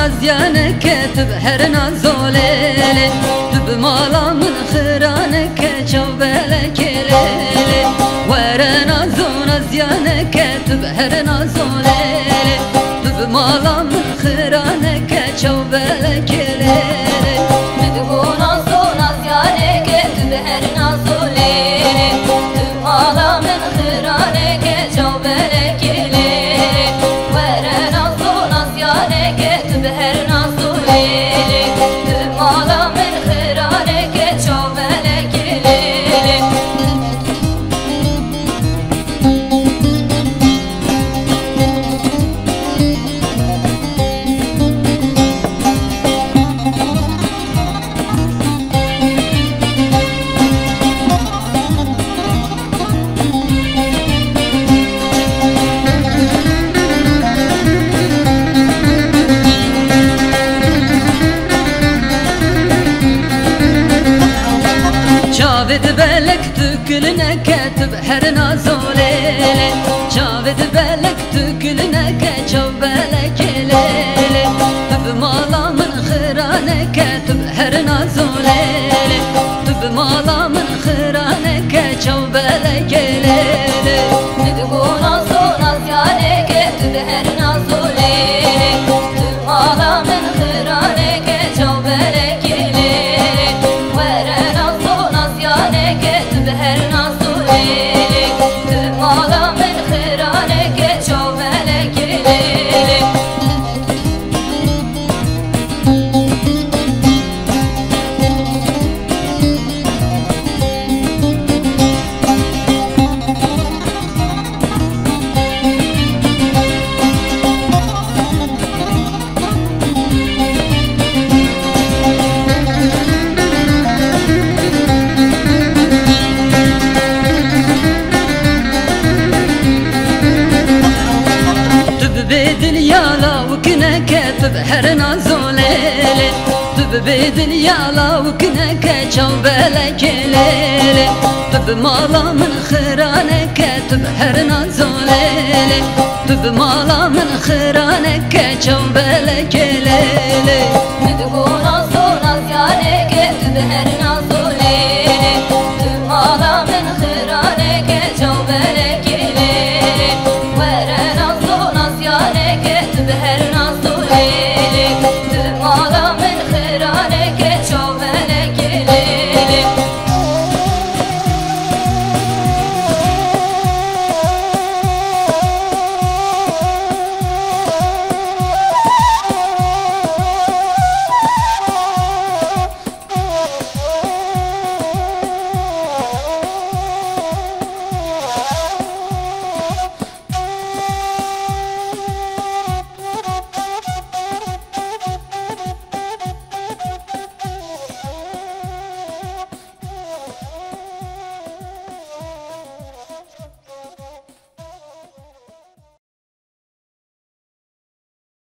زيانك تبهرنا زوليلي تبمالا من خرانك جوبلك ليلي ورنا زونا زيانك تبهرنا زوليلي تبمالا من خرانك جوبلك ليلي تدقونا زونا زيانك تبهرنا زوليلي تبمالا من خرانك جوبلك ليلي ورنا زونا زيانك تبهرنا زوليلي تبمالا من خرانك جوبلك ليلي جاوید بلک تکلنا تبهرنا زوليلي جاوید بلک تکلنا جوبلك ليلي تبمالا من خرانك تبهرنا زوليلي تبمالا من خرانك جوبلك ليلي تدقونا زونا زيانك تبهرنا زوليلي تبمالا من خرانك جوبلك ليلي ورنا زونا زيانك تبهرنا زوليلي تبمالا من خرانك جوبلك ليلي بدنيالا وكنك تبهرنا زوليلي بدنيالا وكنك جوبلك ليلي تبمالا من خرانك تبهرنا زوليلي تبمالا من خرانك جوبلك ليلي